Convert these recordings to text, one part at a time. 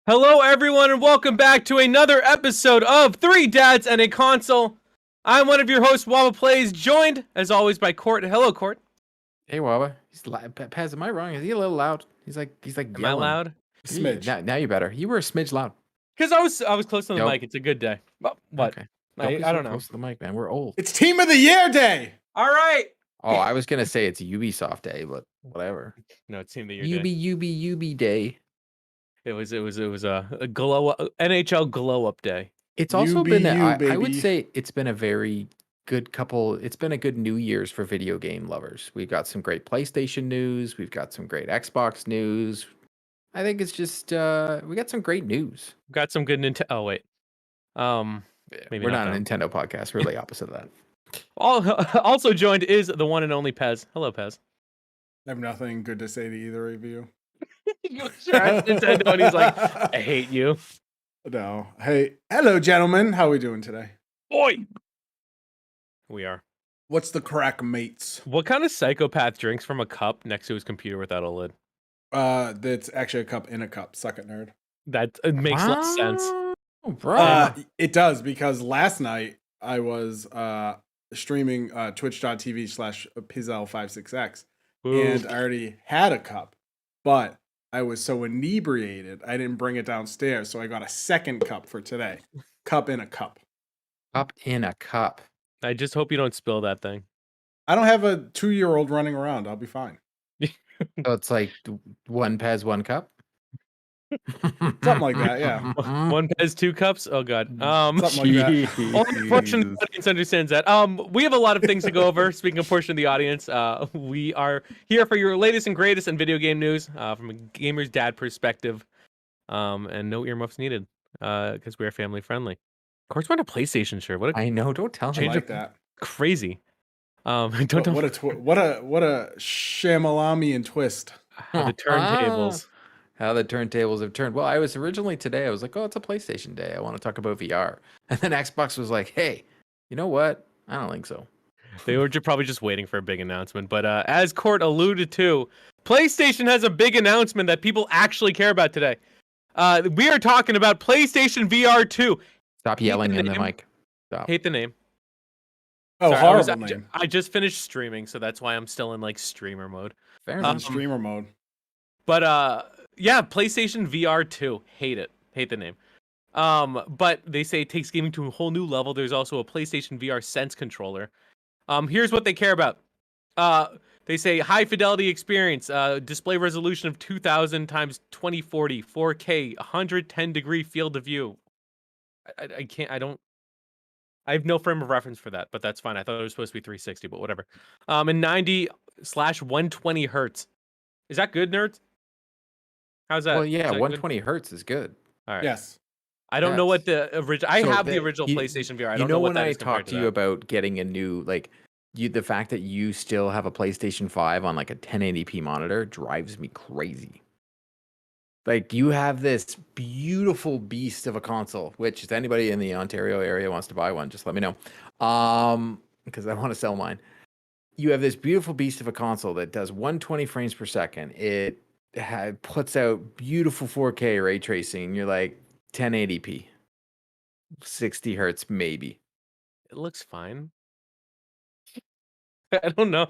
Hello, everyone, and welcome back to another episode of Three Dads and a Console. I'm one of your hosts, Waba Plays, joined, as always, by Court. Hello, Court. Hey, Wawa. He's Paz, am I wrong? Is he a little loud? He's like Am I yelling. loud? Smidge. Now you better. You were a smidge loud. Because I was close to the Nope. mic. It's a good day. What? Okay. Don't be I so don't know. close to the mic, man. We're old. It's Team of the Year Day. All right. Oh, I was gonna say it's Ubisoft Day, but whatever. No, it seemed the year day. Ubi Day. It was a glow NHL glow up day. It's also been. I would baby. say it's been a very good couple. It's been a good New Year's for video game lovers. We've got some great PlayStation news. We've got some great Xbox news. I think it's just we got some great news. Got some good Nintendo. Oh wait. Maybe We're not not a that. Nintendo podcast. We're the opposite of that. Also joined is the one and only Pez. Hello, Pez. I have nothing good to say to either of you. You asked Nintendo and he's like, I hate you. No. Hey, hello, gentlemen. How are we doing today? Boy. We are. What's the crack, mates? What kind of psychopath drinks from a cup next to his computer without a lid? That's actually a cup in a cup. Suck it, nerd. That it makes less sense. Oh, bro. It does, because last night I was streaming twitch.tv/Pizel56x, and I already had a cup, but I was so inebriated I didn't bring it downstairs, so I got a second cup for today. Cup in a cup. Cup in a cup. I just hope you don't spill that thing. I don't have a 2-year-old running around. I'll be fine. So it's like one Pez, one cup. Something like that, yeah. One Pez, 2 cups. Oh god. Something like that. Only a portion of the audience understands that. We have a lot of things to go over. Speaking of portion of the audience, we are here for your latest and greatest in video game news from a gamer's dad perspective. And no earmuffs needed because we are family friendly. Of course, we're on a PlayStation shirt. What a I know. Don't tell I me. like that. crazy. What a Shyamalami and twist. the turntables. How the turntables have turned. Well, I was originally today. I was like, oh, it's a PlayStation Day. I want to talk about VR. And then Xbox was like, hey, you know what? I don't think so. They were probably just waiting for a big announcement. But as Court alluded to, PlayStation has a big announcement that people actually care about today. We are talking about PlayStation VR2. Stop yelling in the mic. Stop. Hate the name. Oh, Sorry, horrible name. I just finished streaming, so that's why I'm still in like streamer mode. Fair In enough. streamer mode. But yeah, PlayStation VR2. Hate it. Hate the name. But they say it takes gaming to a whole new level. There's also a PlayStation VR Sense controller. Here's what they care about. They say high fidelity experience, display resolution of 2000 times 2040, 4K, 110 degree field of view. I can't. I have no frame of reference for that, but that's fine. I thought it was supposed to be 360, but whatever. And 90/120 hertz. Is that good, nerds? How's that? Well, yeah, Is that 120 hertz is good. All right. Yes. I don't know what the original. I So have the that- original you- PlayStation VR. I You don't know what when that I is compared talked to you about getting a new, like, the fact that you still have a PlayStation 5 on like a 1080p monitor drives me crazy. Like, you have this beautiful beast of a console, which if anybody in the Ontario area wants to buy one, just let me know. Because I want to sell mine. You have this beautiful beast of a console that does 120 frames per second. It puts out beautiful 4K ray tracing. And you're like 1080p, 60 hertz maybe. It looks fine. I don't know.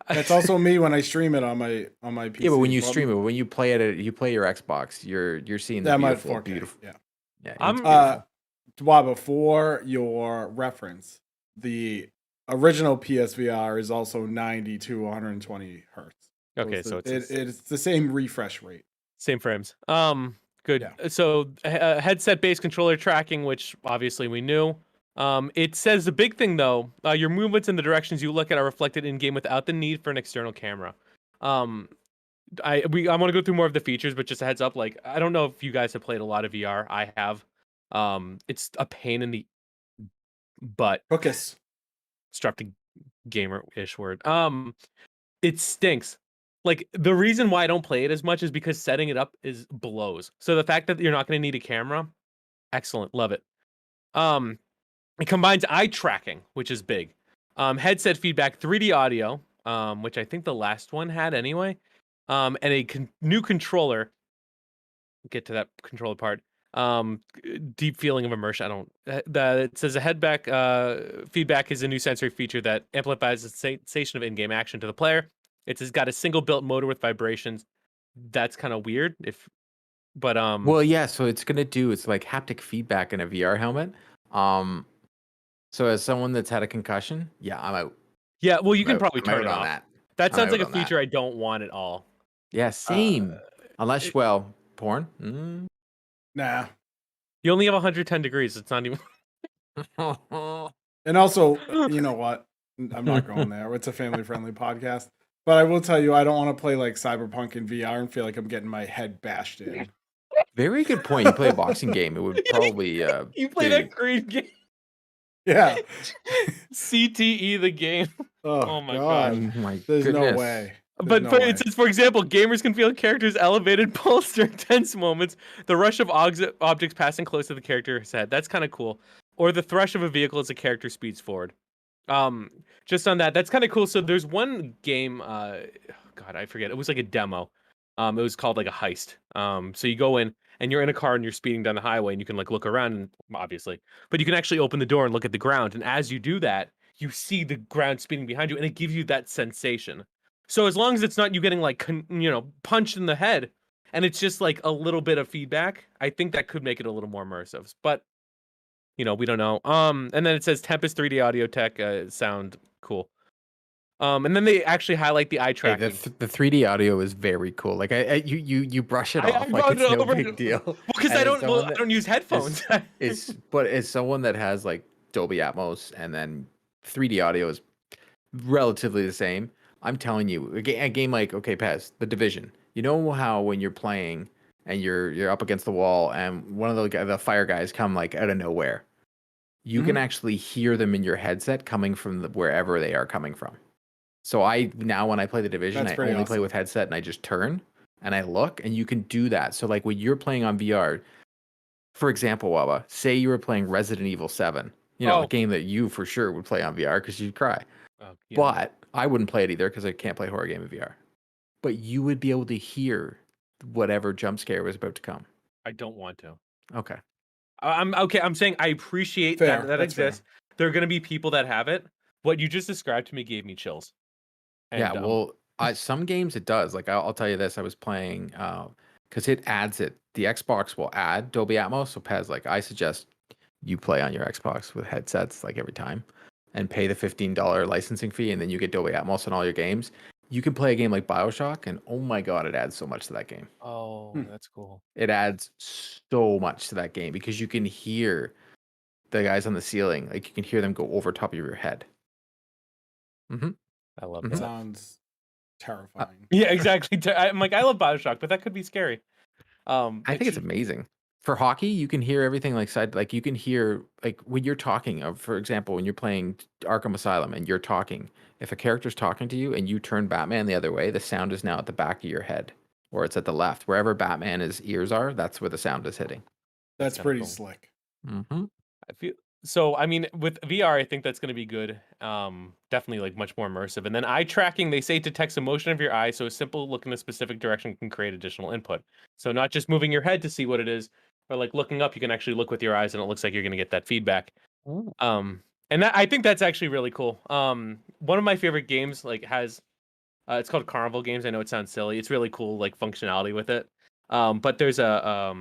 That's also me when I stream it on my PC. Yeah, but when you stream it, when you play it, you play your Xbox, you're seeing the that might beautiful, 4K. beautiful. Yeah. Yeah, I'm- it's beautiful. Waba, for your reference, the original PSVR is also 90 to 120 hertz. Okay, it's so it's the same refresh rate. same frames. Good. Yeah. So headset-based controller tracking, which obviously we knew. It says the big thing though, your movements and the directions you look at are reflected in game without the need for an external camera. I want to go through more of the features, but just a heads up, like I don't know if you guys have played a lot of VR. I have. It's a pain in the butt. Focus. Strap the gamer-ish word. It stinks. Like the reason why I don't play it as much is because setting it up is blows. So the fact that you're not going to need a camera, excellent, love it. It combines eye tracking, which is big. Headset feedback, 3D audio, which I think the last one had anyway. And a new controller. get to that controller part. Deep feeling of immersion. I don't. It says a headback feedback is a new sensory feature that amplifies the sensation of in-game action to the player. It's got a single built motor with vibrations. That's kind of weird. But Well, yeah. So it's like haptic feedback in a VR helmet. So as someone that's had a concussion, yeah, I'm out. yeah. Well, you can probably I'm turn out it on off. that. That I'm sounds out like a on that. feature I don't want at all. Yeah, same. Unless, It- well, porn. Mm. Nah. You only have 110 degrees. It's not even. And also, you know what? I'm not going there. It's a family-friendly podcast. But I will tell you, I don't want to play like Cyberpunk in VR and feel like I'm getting my head bashed in. Very good point. You play a boxing game, it would probably You play that Creed game. Yeah. CTE the game. Oh my God. Oh my There's goodness. no way. But it says, for example, gamers can feel characters' elevated pulse during tense moments, the rush of objects passing close to the character's head. That's kind of cool. Or the thrush of a vehicle as a character speeds forward. Just on that, that's kind of cool. So there's one game, God, I forget. It was like a demo. It was called like a heist. So you go in and you're in a car and you're speeding down the highway and you can like look around, obviously, but you can actually open the door and look at the ground. And as you do that, you see the ground spinning behind you, and it gives you that sensation. So as long as it's not you getting like punched in the head, and it's just like a little bit of feedback, I think that could make it a little more immersive. But we don't know. And then it says Tempest 3D audio tech sound cool. And then they actually highlight the eye Hey, tracking. the 3D audio is very cool. Like you brush it off like it's no big deal. Well, because I don't use headphones. But as someone that has like Dolby Atmos and then 3D audio is relatively the same. I'm telling you, a game like Pez, The Division. You know how when you're playing and you're up against the wall and one of the fire guys come like out of nowhere, you can actually hear them in your headset coming from wherever they are coming from. So when I play The Division, I only play with headset and I just turn and I look, and you can do that. So like when you're playing on VR, for example, Waba, say you were playing Resident Evil 7, a game that you for sure would play on VR because you'd cry. Yeah. But I wouldn't play it either because I can't play horror game in VR. But you would be able to hear whatever jump scare was about to come. I don't want to. Okay. I'm okay. I'm saying I appreciate that exists. There are going to be people that have it. What you just described to me gave me chills. And, yeah, well, some games it does. Like I'll tell you this: I was playing because it adds it. The Xbox will add Dolby Atmos. So Pez, like I suggest you play on your Xbox with headsets like every time, and pay the $15 licensing fee, and then you get Dolby Atmos on all your games. You can play a game like BioShock, and oh my god, it adds so much to that game. Oh, that's cool. It adds so much to that game because you can hear the guys on the ceiling. Like you can hear them go over top of your head. Mm-hmm. I love that. Sounds terrifying. Yeah, exactly. I'm like, I love BioShock, but that could be scary. I think it's amazing. For hockey, you can hear everything like you can hear like when you're talking. For example, when you're playing Arkham Asylum and you're talking, if a character's talking to you and you turn Batman the other way, the sound is now at the back of your head, or it's at the left. Wherever Batman's ears are, that's where the sound is hitting. That's pretty slick. Mm-hmm. I feel so. I mean, with VR, I think that's going to be good. Definitely like much more immersive. And then eye tracking, they say detects the motion of your eye, so a simple look in a specific direction can create additional input. So not just moving your head to see what it is, or like looking up, you can actually look with your eyes, and it looks like you're going to get that feedback. Ooh. And I think that's actually really cool. One of my favorite games has, it's called Carnival Games. I know it sounds silly. It's really cool, like functionality with it. But there's a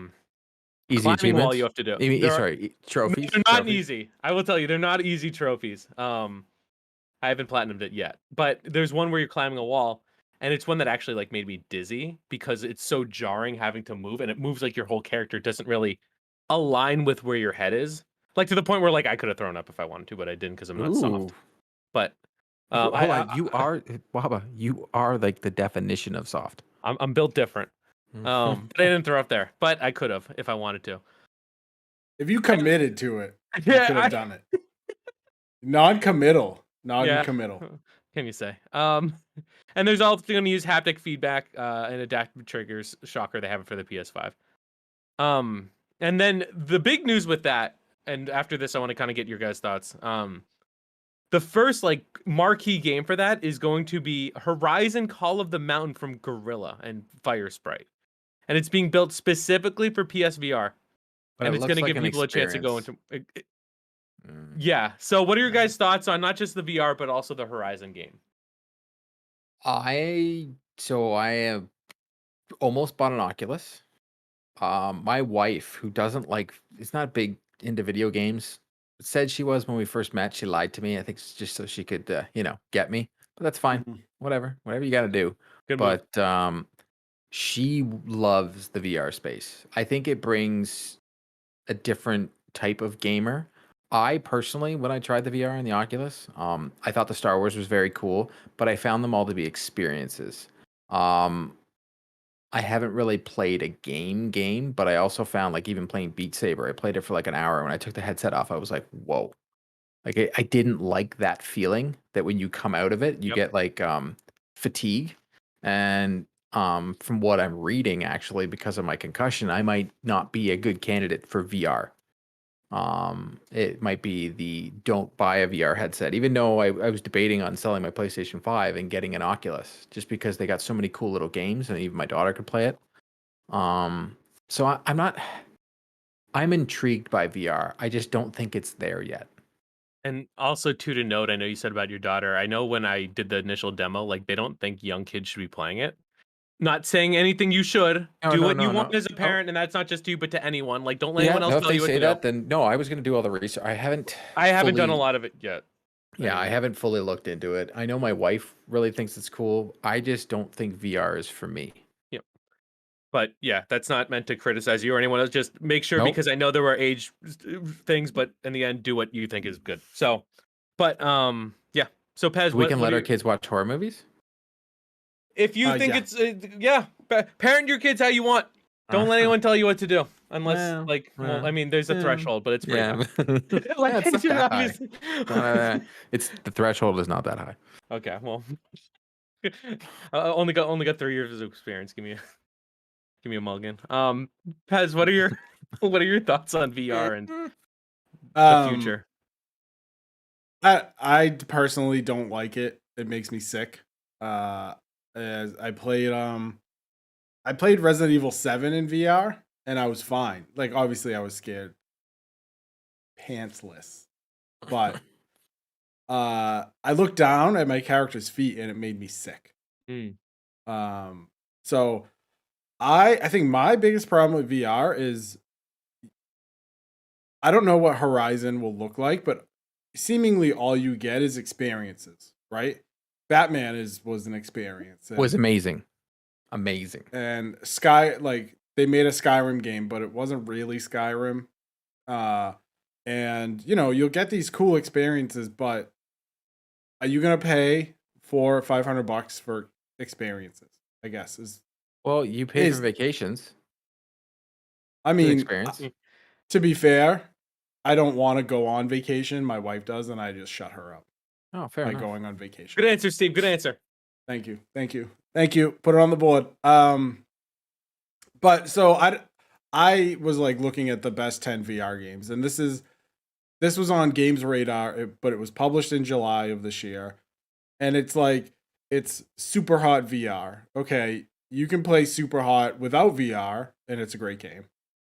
easy climbing wall you have to do. Trophies. They're not easy. I will tell you, they're not easy trophies. I haven't platinumed it yet, but there's one where you're climbing a wall, and it's one that actually like made me dizzy because it's so jarring having to move, and it moves like your whole character doesn't really align with where your head is. Like to the point where like I could have thrown up if I wanted to, but I didn't because I'm not soft. But hold on, you are Waba. You are like the definition of soft. I'm built different. But I didn't throw up there, but I could have if I wanted to. If you committed to it, you could have done it. Non-committal. Can you say? And there's also going to use haptic feedback and adaptive triggers. Shocker, they have it for the PS5. And then the big news with that, and after this, I want to kind of get your guys' thoughts. The first like marquee game for that is going to be Horizon Call of the Mountain from Guerrilla and Fire Sprite. and it's being built specifically for PSVR, But and it it's looks going to like give an people a chance to go experience. into. Mm. Yeah. So, what are your guys' thoughts on not just the VR but also the Horizon game? I have almost bought an Oculus. My wife, who doesn't like, is not big into video games, said she was when we first met. She lied to me. I think it's just so she could, get me. But that's fine. Mhm. Whatever you got to do. Good move. But she loves the VR space. I think it brings a different type of gamer. I personally, when I tried the VR and the Oculus, I thought the Star Wars was very cool, but I found them all to be experiences. Um, I haven't really played a game, but I also found like even playing Beat Saber, I played it for like an hour. When I took the headset off, I was like, whoa. Like I didn't like that feeling that when you come out of it, you Yep. get like fatigue. And from what I'm reading, actually, because of my concussion, I might not be a good candidate for VR. It might be the don't buy a VR headset, even though I was debating on selling my PlayStation 5 and getting an Oculus just because they got so many cool little games and even my daughter could play it. So I'm not, I'm intrigued by VR. I just don't think it's there yet. And also, too, to note, I know you said about your daughter. I know when I did the initial demo, like they don't think young kids should be playing it. Not saying anything you should. No, Do no, what you no, want no. as a Oh, parent, and that's not just to you, but to anyone. Like, don't let yeah, anyone else no, if tell they you what say to that, do. then no, I was going to do all the research. I haven't I haven't done a fully, lot of it yet. yeah, I Anyway. haven't fully looked into it. I know my wife really thinks it's cool. I just don't think VR is for me. Yep. But yeah, that's not meant to criticize you or anyone else. Just make sure, Nope. because I know there were age things, but in the end, do what you think is good. So, but yeah. So Pez, We can what let are our you, kids watch horror movies. if you think Yeah. it's parent your kids how you want. Don't let anyone tell you what to do, unless Well, well, I mean, there's a yeah, threshold, but it's pretty yeah. high. Like, It's not that high. obviously. It's the threshold is not that high. Okay, well, only got 3 years of experience. Give me a mulligan. Pez, what are your what are your thoughts on VR and the Um, future? I personally don't like it. It makes me sick. As I played Resident Evil 7 in VR and I was fine. Like obviously I was scared pantsless. But I looked down at my character's feet and it made me sick. Mm. So I think my biggest problem with VR is I don't know what Horizon will look like, but seemingly all you get is experiences, right? Batman was an experience. Was amazing. Amazing. And Sky, like they made a Skyrim game, but it wasn't really Skyrim. And you know, you'll get these cool experiences, but are you gonna pay $400-500 for experiences? I guess is Well, you pay is for vacations. I Good mean, experience. to be fair, I don't want to go on vacation. My wife does, and I just shut her up Oh, fair by enough. going on vacation. Good answer, Steve. Good answer. Thank you. Put it on the board. But so I was like looking at the best 10 VR games, and this was on Games Radar, but it was published in July of this year, and it's Super Hot VR. Okay, you can play Super Hot without VR, and it's a great game.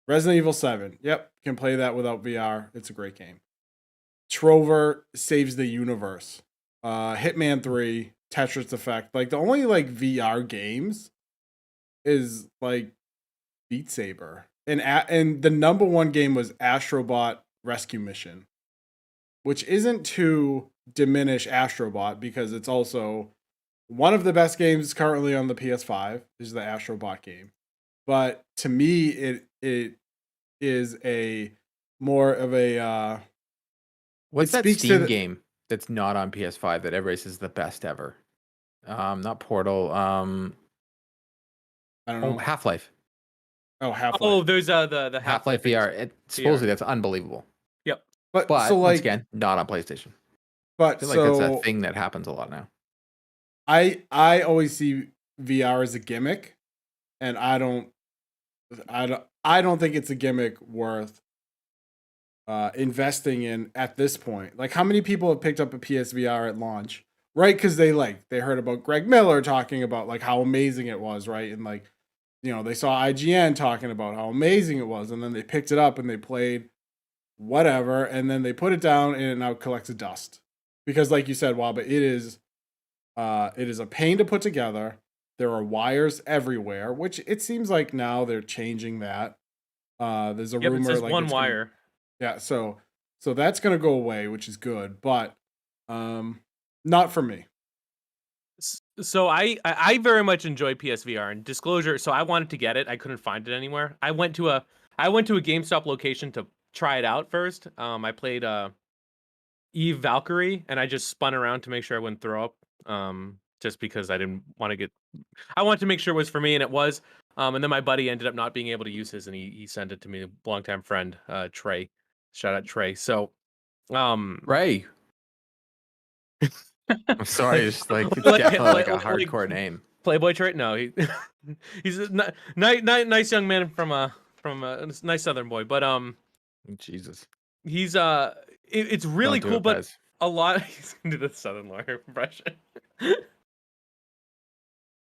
Resident Evil 7, yep, can play that without VR. It's a great game. Trover Saves the Universe. Hitman 3, Tetris Effect. Like the only like VR games is like Beat Saber. And the number one game was Astrobot Rescue Mission, which isn't to diminish Astrobot because it's also one of the best games currently on the PS5 is the Astrobot game. But to me it is a more of a What's it that speaks to Steam the- game that's not on PS5 that everybody says is the best ever? Not Portal. I don't know. Half-Life. Oh, Half-Life. Oh, there's the Half-Life VR. Supposedly that's unbelievable. Yep. But But so once like again, not on PlayStation. I but feel like that's so a thing that happens a lot now. I always see VR as a gimmick, and I don't think it's a gimmick worth investing in at this point. Like how many people have picked up a PSVR at launch, right? Because they heard about Greg Miller talking about like how amazing it was, right? And like they saw IGN talking about how amazing it was, and then they picked it up and they played whatever, and then they put it down and it now collects dust. Because like you said, Waba, it is a pain to put together. There are wires everywhere, which it seems like now they're changing that. There's a rumor it says like one wire. Yeah, so that's gonna go away, which is good, but not for me. So I very much enjoy PSVR, and disclosure. So I wanted to get it. I couldn't find it anywhere. I went to a GameStop location to try it out first. I played Eve Valkyrie, and I just spun around to make sure I wouldn't throw up. Just because I didn't want to get. I wanted to make sure it was for me, and it was. And then my buddy ended up not being able to use his, and he sent it to me. A longtime friend, Trey. Shout out Trey. So, Ray. I'm sorry, it's like it's definitely like a hardcore name. Playboy Trey? No, he's a nice young man from a nice Southern boy. But Jesus, he's it's really cool. But a lot he's gonna do the Southern lawyer impression.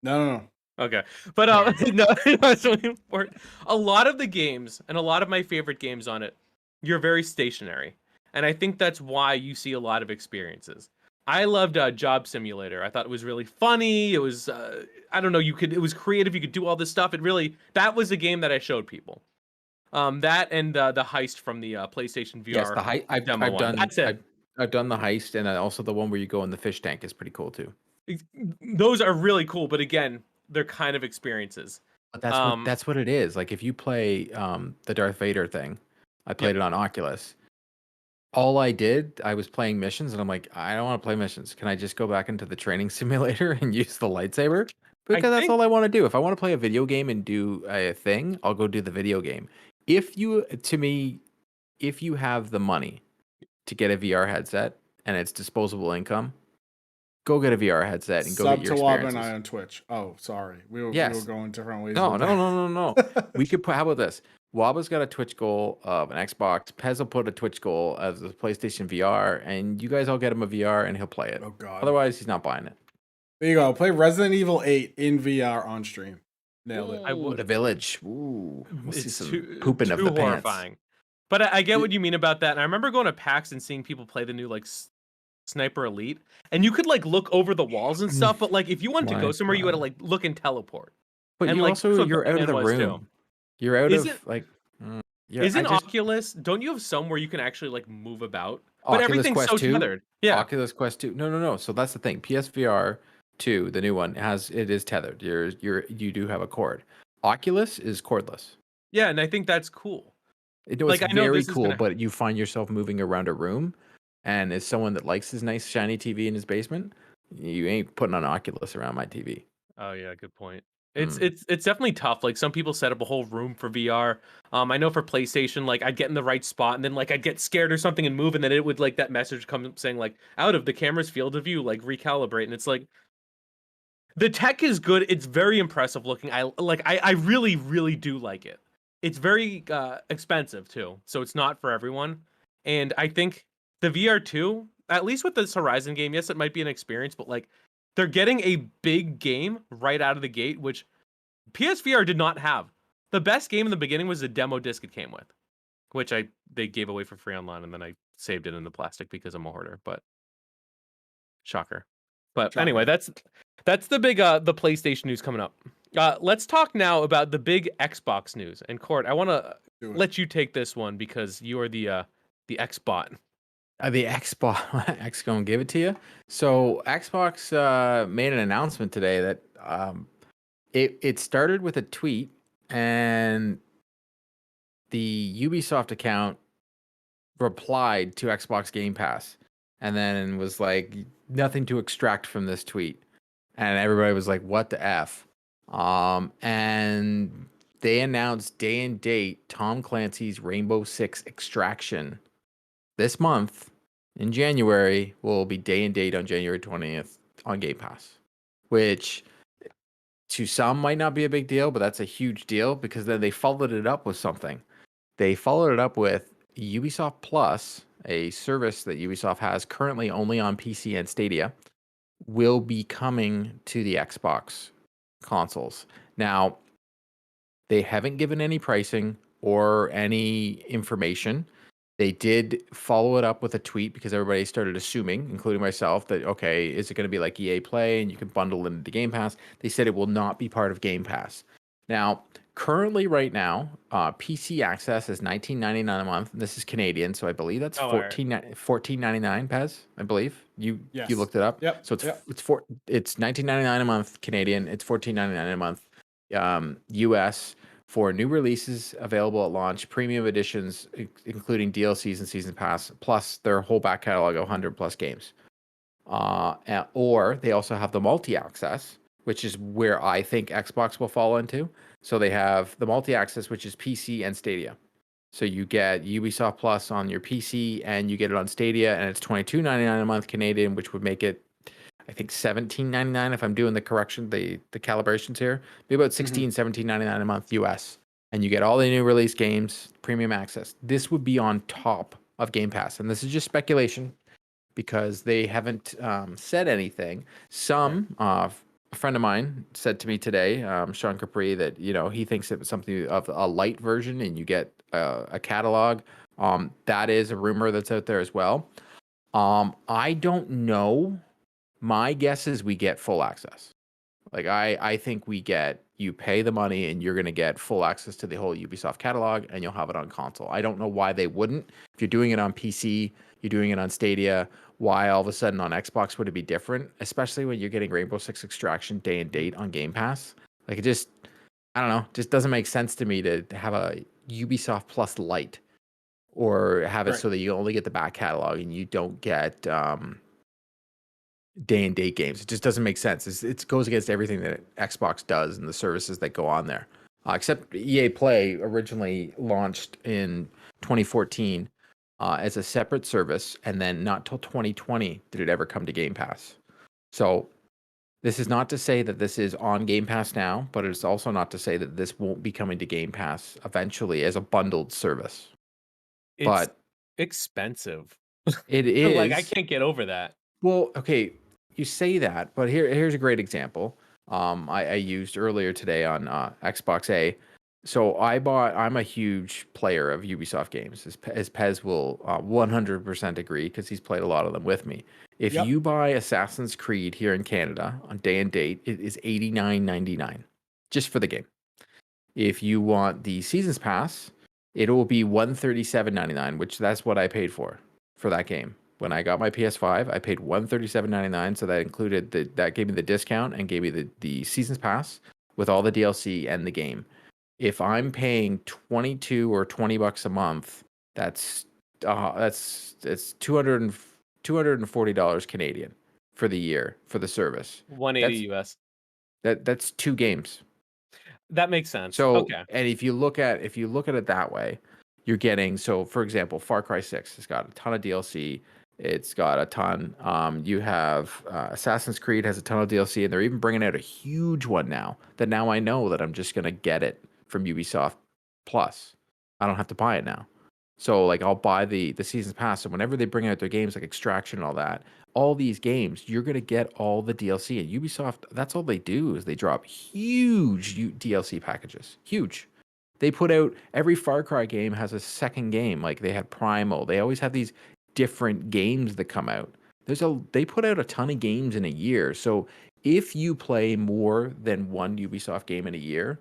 No. Okay, but no, it's really important. A lot of the games and a lot of my favorite games on it, you're very stationary, and I think that's why you see a lot of experiences. I loved Job Simulator. I thought it was really funny. It was I don't know. It was creative. You could do all this stuff. That was a game that I showed people. That and the heist from the PlayStation VR. Yes, the heist. I've done. That's it. I've done the heist, and also the one where you go in the fish tank is pretty cool too. Those are really cool, but again, they're kind of experiences. But that's what it is. Like if you play the Darth Vader thing, I played it on Oculus. All I was playing missions, and I'm like, I don't want to play missions. Can I just go back into the training simulator and use the lightsaber? Because that's all I want to do. If I want to play a video game and do a thing, I'll go do the video game. If you have the money to get a VR headset and it's disposable income, go get a VR headset and go get your experiences. Sub to Wab and I on Twitch. Oh, sorry. We were going different ways. No. We could how about this? Waba's got a Twitch goal of an Xbox. Pez will put a Twitch goal as a PlayStation VR, and you guys all get him a VR, and he'll play it. Oh God! Otherwise, he's not buying it. There you go. Play Resident Evil 8 in VR on stream. Nailed it. I would. The Village. Ooh, we'll see some pooping too of the horrifying. pants. But I get what you mean about that. And I remember going to PAX and seeing people play the new Sniper Elite, and you could look over the walls and stuff. But if you wanted to go somewhere, you had to look and teleport. But and, you're out of the room. Too. You're out Yeah, Isn't Oculus? Don't you have some where you can actually move about? But Oculus everything's Quest so 2? tethered. Yeah. Oculus Quest 2. No. So that's the thing. PSVR 2, the new one, it is tethered. You do have a cord. Oculus is cordless. Yeah, and I think that's cool. It's very cool, but you find yourself moving around a room, and as someone that likes his nice shiny TV in his basement, you ain't putting on Oculus around my TV. Oh yeah, good point. It's definitely tough. Some people set up a whole room for VR. I know for PlayStation, I'd get in the right spot and then I'd get scared or something and move, and then it would that message come saying out of the camera's field of view, recalibrate. And it's the tech is good. It's very impressive looking. I really, really do like it. It's very expensive too, so it's not for everyone. And I think the VR2, at least with this Horizon game, yes, it might be an experience, but they're getting a big game right out of the gate, which PSVR did not have. The best game in the beginning was the demo disc it came with, which they gave away for free online, and then I saved it in the plastic because I'm a hoarder. But shocker. But anyway, that's the big the PlayStation news coming up. Let's talk now about the big Xbox news. And Court, I want to let you take this one because you are the Xbot. The Xbox, X gonna give it to you. So Xbox made an announcement today that it started with a tweet, and the Ubisoft account replied to Xbox Gamepass, and then was like, nothing to extract from this tweet, and everybody was like, what the F? And they announced day and date Tom Clancy's Rainbow Six Extraction. This month, in January, will be day and date on January 20th on Game Pass, which to some might not be a big deal, but that's a huge deal because then they followed it up with something. They followed it up with Ubisoft Plus, a service that Ubisoft has currently only on PC and Stadia, will be coming to the Xbox consoles. Now, They haven't given any pricing or any information. They did follow it up with a tweet because everybody started assuming, including myself, that, okay, is it going to be like EA Play and you can bundle it into Game Pass? They said it will not be part of Game Pass. Now, currently right now, PC access is $19.99 a month. This is Canadian, so I believe that's $14.99, Pez, I believe. You looked it up? Yep. So it's $19.99 a month Canadian. It's $14.99 a month US for new releases available at launch, premium editions, including DLCs and Season Pass, plus their whole back catalog of 100 plus games. Or they also have the multi-access, which is where I think Xbox will fall into. So they have the multi-access, which is PC and Stadia. So you get Ubisoft Plus on your PC and you get it on Stadia, and it's $22.99 a month Canadian, which would make it, I think, $17.99 if I'm doing the calibrations here. Maybe about $17.99 a month US. And you get all the new release games, premium access. This would be on top of Game Pass. And this is just speculation because they haven't said anything. A friend of mine said to me today, Sean Capri, that he thinks it was something of a light version and you get a catalog. That is a rumor that's out there as well. I don't know. My guess is we get full access. Like I think you pay the money and you're going to get full access to the whole Ubisoft catalog and you'll have it on console. I don't know why they wouldn't. If you're doing it on PC, you're doing it on Stadia, why all of a sudden on Xbox would it be different? Especially when you're getting Rainbow Six Extraction day-and-date on Game Pass. Like it just, I don't know, just doesn't make sense to me to have a Ubisoft Plus Lite or have it so that you only get the back catalog and you don't get day-and-date games. It just doesn't make sense. It goes against everything that Xbox does and the services that go on there. Except EA Play originally launched in 2014 as a separate service, and then not till 2020 did it ever come to Game Pass. So this is not to say that this is on Game Pass now, but it's also not to say that this won't be coming to Game Pass eventually as a bundled service. It's expensive. It is. Like, I can't get over that. Well, okay, you say that, but here's a great example. I used earlier today on Xbox A. So I'm a huge player of Ubisoft games, as Pez will 100% agree because he's played a lot of them with me. If you buy Assassin's Creed here in Canada on day-and-date, it is $89.99 just for the game. If you want the Seasons Pass, it will be $137.99, which that's what I paid for that game. When I got my PS5, I paid $137.99, so that included that gave me the discount and gave me the Seasons Pass with all the DLC and the game. If I'm paying $22 or $20 a month, it's $240 Canadian for the year for the service. $180 US. That's 2 games. That makes sense. So, okay. And if you look at it that way, you're getting, so for example, Far Cry 6 has got a ton of DLC. It's got a ton. You have Assassin's Creed has a ton of DLC, and they're even bringing out a huge one now. That now I know that I'm just gonna get it from Ubisoft Plus. I don't have to buy it now. So like I'll buy the Seasons Pass. So whenever they bring out their games like Extraction and all that, all these games, you're gonna get all the DLC. And Ubisoft, that's all they do is they drop huge DLC packages. Huge. They put out every Far Cry game has a second game. Like they have Primal. They always have these different games that come out. They put out a ton of games in a year. So if you play more than one Ubisoft game in a year,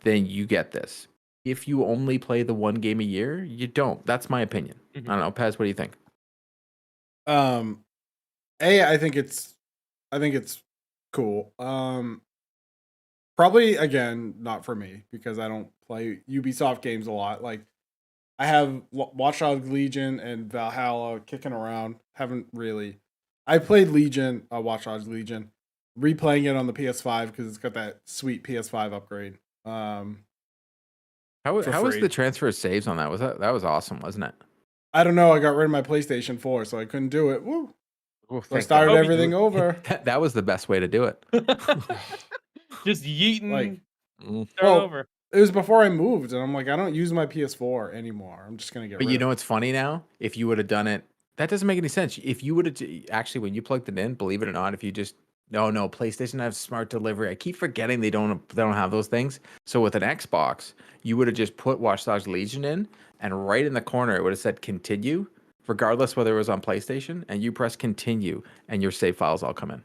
then you get this. If you only play the one game a year, you don't. That's my opinion. I don't know, Pez, what do you think? I think it's cool. Probably again not for me because I don't play Ubisoft games a lot. Like I have Watch Dogs Legion and Valhalla kicking around. Haven't really. I played Legion, Watch Dogs Legion, replaying it on the PS5 because it's got that sweet PS5 upgrade. How was the transfer of saves on that? That was awesome, wasn't it? I don't know. I got rid of my PlayStation 4, so I couldn't do it. Woo. Well, so I started everything over. That was the best way to do it. Just yeeting. Like, start over. It was before I moved, and I'm like, I don't use my PS4 anymore. I'm just gonna get. But you know what's funny now? If you would have done it, that doesn't make any sense. If you would have actually, when you plugged it in, believe it or not, if you just No. PlayStation has smart delivery. I keep forgetting they don't have those things. So with an Xbox, you would have just put Watch Dogs Legion in, and right in the corner it would have said continue, regardless whether it was on PlayStation, and you press continue, and your save files all come in.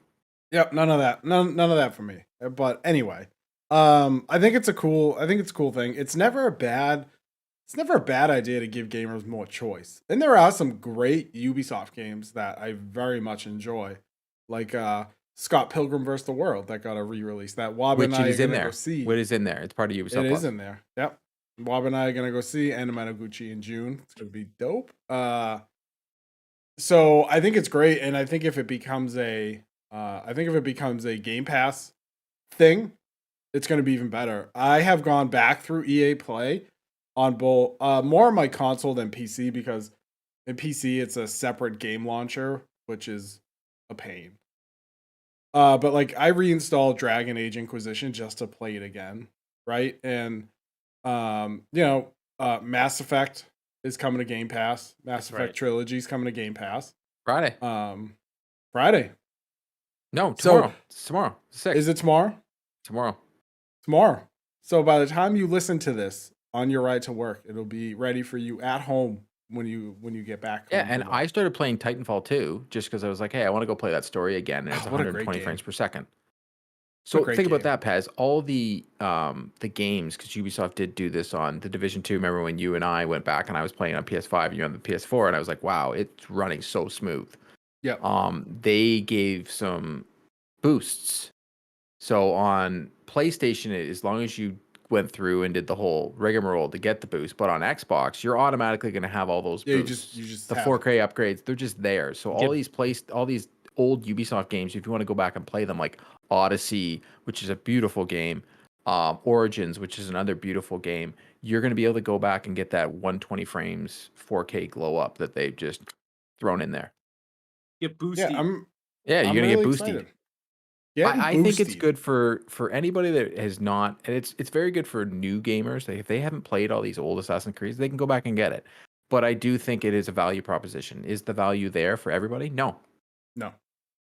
Yep, none of that. None of that for me. But anyway, I think it's a cool thing. It's never a bad idea to give gamers more choice. And there are some great Ubisoft games that I very much enjoy. Like Scott Pilgrim vs. the World that got a re-release that Wab and I are gonna go see. What is in there? It's part of Ubisoft. It is in there. Yep. Wab and I are gonna go see Anamanaguchi in June. It's gonna be dope. So I think it's great, and I think if it becomes a Game Pass thing, it's gonna be even better. I have gone back through EA Play on both more on my console than PC, because in PC it's a separate game launcher, which is a pain. But like I reinstalled Dragon Age Inquisition just to play it again, right? And Mass Effect is coming to Game Pass. Mass Effect Trilogy is coming to Game Pass. Friday. Friday. No, tomorrow. It's tomorrow. 6. Is it tomorrow? Tomorrow. So by the time you listen to this on your ride to work, it'll be ready for you at home when you get back. Yeah, and I started playing Titanfall 2 just because I was like, hey, I want to go play that story again, and it's 120 frames per second. So think about that, Paz. All the games, because Ubisoft did do this on the Division 2. Remember when you and I went back and I was playing on PS5 and you on the PS4, and I was like, wow, it's running so smooth. Yeah. They gave some boosts. So on PlayStation, as long as you went through and did the whole rigmarole to get the boost, but on Xbox, you're automatically going to have all those boosts. You just the 4K upgrades, they're just there. So all these old Ubisoft games, if you want to go back and play them, like Odyssey, which is a beautiful game, Origins, which is another beautiful game, you're going to be able to go back and get that 120 frames 4K glow up that they've just thrown in there. Get boosted. You're going to get boosted. Yeah, I think it's good for anybody that has not, and it's very good for new gamers. If they haven't played all these old Assassin's Creeds, they can go back and get it. But I do think it is a value proposition. Is the value there for everybody? No.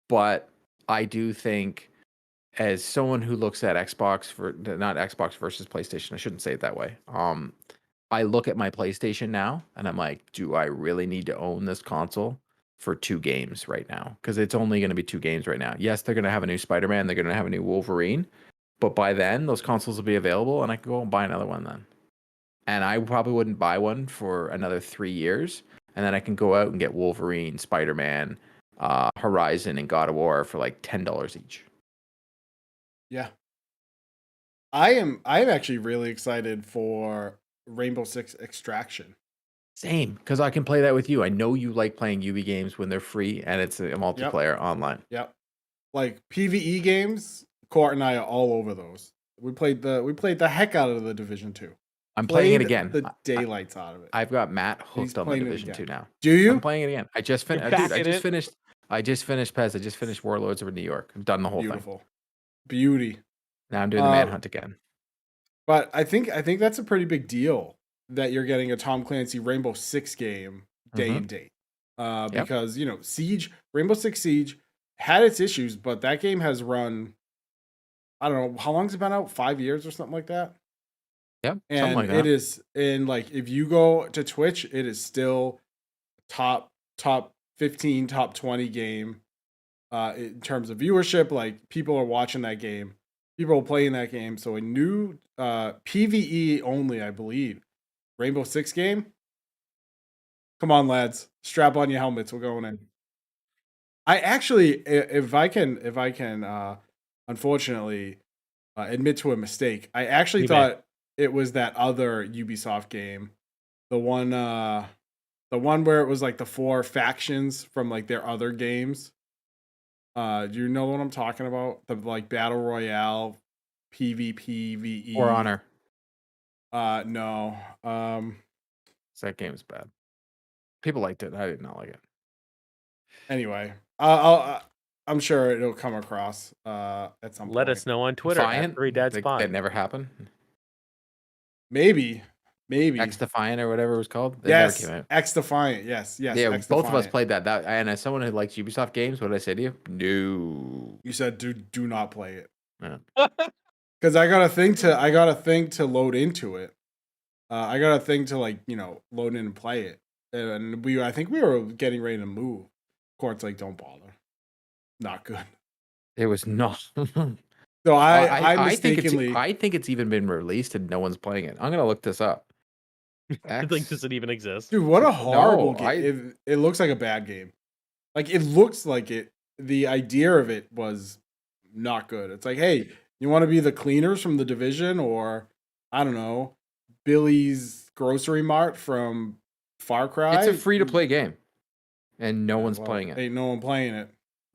But I do think, as someone who looks at not Xbox versus PlayStation, I shouldn't say it that way. I look at my PlayStation now and I'm like, do I really need to own this console for 2 games right now? Because it's only going to be 2 games right now. Yes, they're going to have a new Spider-Man, they're going to have a new Wolverine, but by then those consoles will be available and I can go and buy another one then. And I probably wouldn't buy one for another 3 years, and then I can go out and get Wolverine, Spider-Man, Horizon, and God of War for like $10 each. Yeah. I'm actually really excited for Rainbow Six Extraction. Same, because I can play that with you. I know you like playing UB games when they're free and it's a multiplayer online. Yep. Like PvE games, Court and I are all over those. We played the heck out of the Division 2. I'm playing it again. The daylights out of it. I've got Matt hooked on the Division 2 now. Do you? I'm playing it again. I just finished. Dude, I just finished PES. I just finished Warlords of New York. I've done the whole thing. Beauty. Now I'm doing the Manhunt again. But I think that's a pretty big deal that you're getting a Tom Clancy Rainbow Six game day and date. Because Rainbow Six Siege had its issues, but that game has run, I don't know, how long's it been out? 5 years or something like that? Yep. And like it is in, like, if you go to Twitch, it is still top 15, top 20 game in terms of viewership. Like, people are watching that game. People are playing that game. So a new PvE only, I believe, Rainbow Six game. Come on, lads. Strap on your helmets. We're going in. I actually, if I can unfortunately admit to a mistake, I actually thought it was that other Ubisoft game. The one where it was like the 4 factions from like their other games. Do you know what I'm talking about? The like Battle Royale, PvP, VE. For Honor. No. That game is bad. People liked it. I did not like it. Anyway, I'm sure it'll come across at some point. Let us know on Twitter. That never happened. Maybe. maybe. X Defiant or whatever it was called. It never Yes, came out. X Defiant. Yes, Yeah, X both of us Defiant. played that. And as someone who likes Ubisoft games, what did I say to you? No. You said do not play it. Yeah. Because I got a thing to load into it. I got a thing to like load in and play it, and I think we were getting ready to move. Court's like, don't bother, not good. It was not. So I mistakenly I think it's even been released and no one's playing it. I'm gonna look this up. Like, does it even exist? Dude, what a horrible No, game! It looks like a bad game. Like it looks like it. The idea of it was not good. It's like, hey, you want to be the cleaners from The Division, or I don't know, Billy's Grocery Mart from Far Cry? It's a free to play game, and no one's Well, playing it. Ain't no one playing it.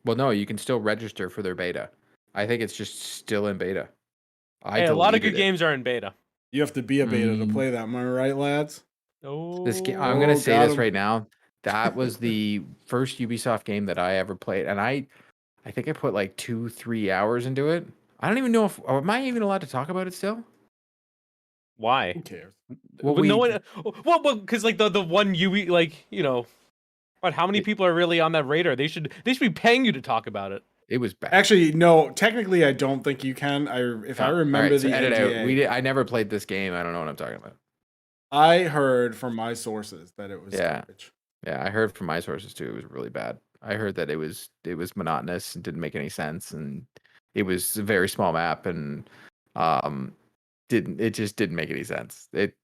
Well, no, you can still register for their beta. I think it's just still in beta. Hey, a lot of good deleted it. games are in beta. You have to be a beta to play that. Am I right, lads? Oh, This game, I'm gonna say got this him. right now. That was the first Ubisoft game that I ever played, and I think I put like 2-3 hours into it. I don't even know if am I even allowed to talk about it still. why? Who cares? Well, But no one. Well, because like the one but how many people are really on that radar? They should be paying you to talk about it. It was bad. Actually, no. Technically, I don't think you can. I remember Alright, so the edit NDA. out. I never played this game. I don't know what I'm talking about. I heard from my sources that it was garbage. Yeah, I heard from my sources too. It was really bad. I heard that it was monotonous and didn't make any sense, and it was a very small map, and it just didn't make any sense. It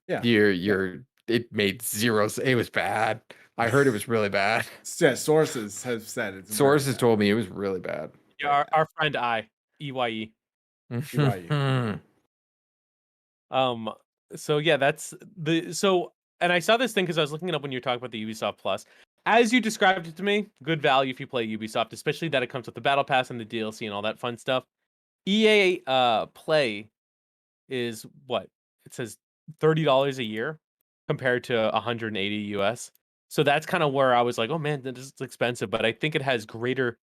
made zero. It was bad. I heard it was really bad. Yeah, sources have said it's Sources told me it was really bad. Yeah, our friend EYE. EYE. So yeah, that's and I saw this thing because I was looking it up when you were talking about the Ubisoft Plus. As you described it to me, good value if you play Ubisoft, especially that it comes with the Battle Pass and the DLC and all that fun stuff. EA Play is what? It says $30 a year compared to $180 US. So that's kind of where I was like, oh man, this is expensive, but I think it has greater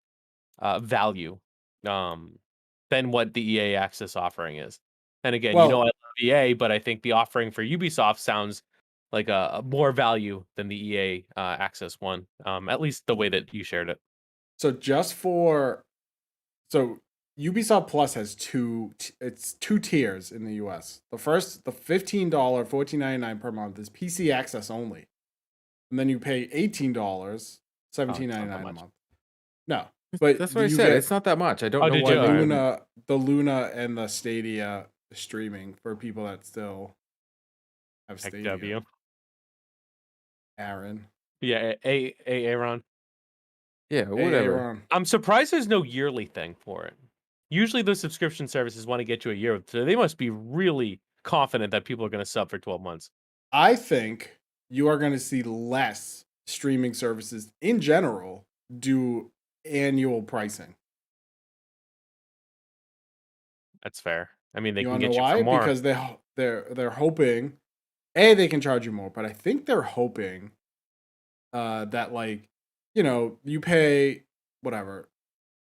value than what the EA Access offering is. And again, I love EA, but I think the offering for Ubisoft sounds like a more value than the EA Access one, at least the way that you shared it. So Ubisoft Plus has two tiers in the US. The first, the $15, $14.99 per month is PC access only. And then you pay $18, $17.99 a month. No. But that's what I said. It's not that much. I don't know why. The Luna and the Stadia streaming for people that still have Stadia. XW. Aaron. Yeah, Aaron. Yeah, whatever. Aaron. I'm surprised there's no yearly thing for it. Usually those subscription services want to get you a year, so they must be really confident that people are going to sub for 12 months. I think you are going to see less streaming services in general do annual pricing. That's fair. I mean, they you can know get why? you for more. Because they're hoping they can charge you more, but I think they're hoping that like, you pay whatever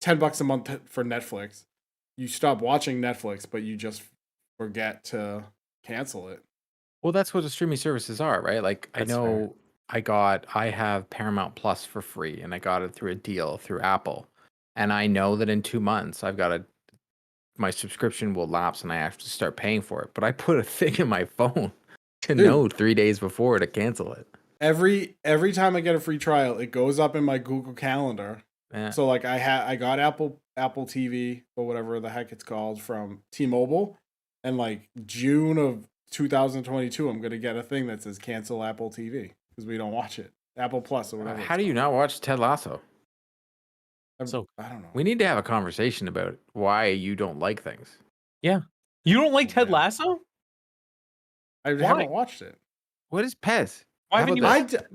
$10 a month for Netflix. You stop watching Netflix, but you just forget to cancel it. Well, that's what the streaming services are, right? Like That's I know I have Paramount Plus for free, and I got it through a deal through Apple. And I know that in 2 months my subscription will lapse and I have to start paying for it. But I put a thing in my phone to know 3 days before to cancel it. Every time I get a free trial, it goes up in my Google Calendar. Yeah. So like I got Apple TV or whatever the heck it's called from T-Mobile, and like June of 2022, I'm gonna get a thing that says cancel Apple TV because we don't watch it. Apple Plus or whatever. How do you not watch Ted Lasso? So I don't know. We need to have a conversation about why you don't like things. Yeah. You don't like Ted Lasso? I haven't watched it. What is Pez? Why haven't you?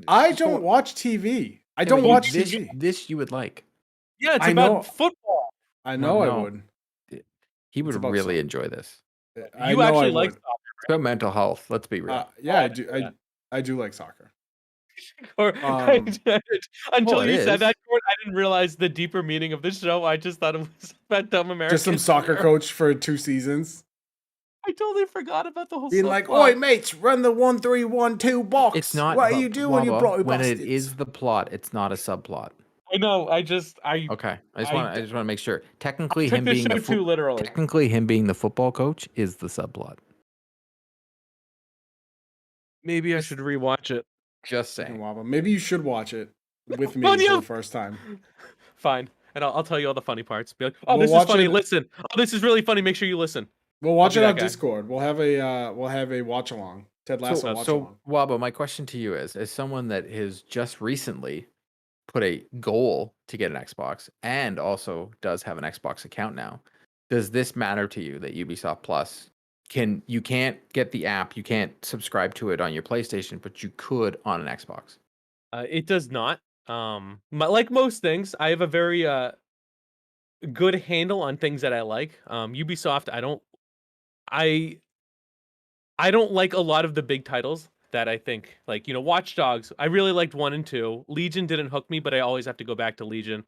I don't watch TV. I don't watch TV. This you would like. Yeah, it's about football. I know I would. He would really enjoy this. You actually like soccer. It's about mental health. Let's be real. Yeah, I do. I do like soccer. Until you said that, Court, I didn't realize the deeper meaning of the show. I just thought it was about dumb Americans. Just some soccer coach for 2 seasons. I totally forgot about the whole Being like, subplot. "Oi, mates, run the 1312 box. It's not. What are you doing, you Wabba, bloody when it bastards?" is the plot, it's not a subplot. I know. I Okay, I just I want to make sure. Technically, took him the being show too literally. technically him being the football coach is the subplot. Maybe I should rewatch it. Just Fucking saying. Wabba. Maybe you should watch it with me Well, for yeah. the first time. Fine, and I'll tell you all the funny parts. Be like, oh, We'll this is watch funny. it- Listen. Oh, this is really funny. Make sure you listen. We'll watch be it that on guy. Discord. We'll have a watch along. Ted Lasso watch So along. Wabba, my question to you is, as someone that has just recently put a goal to get an Xbox and also does have an Xbox account now, does this matter to you that Ubisoft Plus you can't get the app, you can't subscribe to it on your PlayStation, but you could on an Xbox? It does not. Like most things, I have a very good handle on things that I like. Ubisoft, I don't like a lot of the big titles that I think, like, Watch Dogs. I really liked 1 and 2. Legion didn't hook me, but I always have to go back to Legion.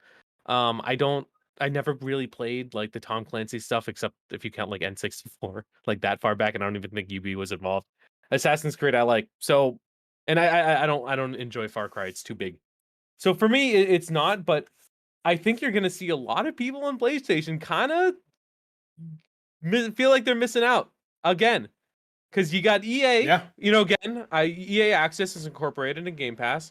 I never really played like the Tom Clancy stuff, except if you count like N64, like that far back, and I don't even think UB was involved. Assassin's Creed I like. So, and I don't enjoy Far Cry. It's too big. So for me, it's not, but I think you're gonna see a lot of people on PlayStation kind of feel like they're missing out again. Because you got EA, Yeah. again, EA Access is incorporated in Game Pass,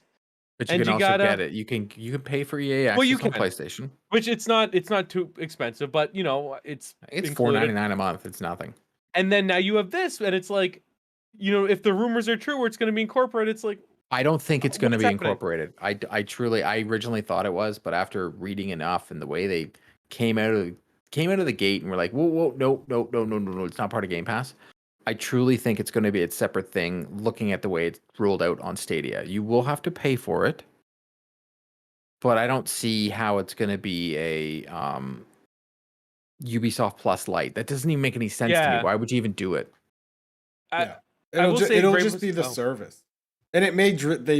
But you And can you also gotta- get it. You can pay for EA access Well, you on can. PlayStation. which it's not too expensive, but it's It's included. $4.99 a month. It's nothing. And then now you have this, and it's like, if the rumors are true, where it's going to be incorporated, it's like, I don't think it's going to What's be happening? incorporated. I originally thought it was, but after reading enough and the way they came out of the gate and were like, whoa, no, it's not part of Game Pass. I truly think it's going to be a separate thing. Looking at the way it's rolled out on Stadia, you will have to pay for it, but I don't see how it's going to be a Ubisoft Plus Lite. That doesn't even make any sense to me. Yeah. Why would you even do it? Yeah. I will say It'll Rainbow just be the Six- oh. service. And they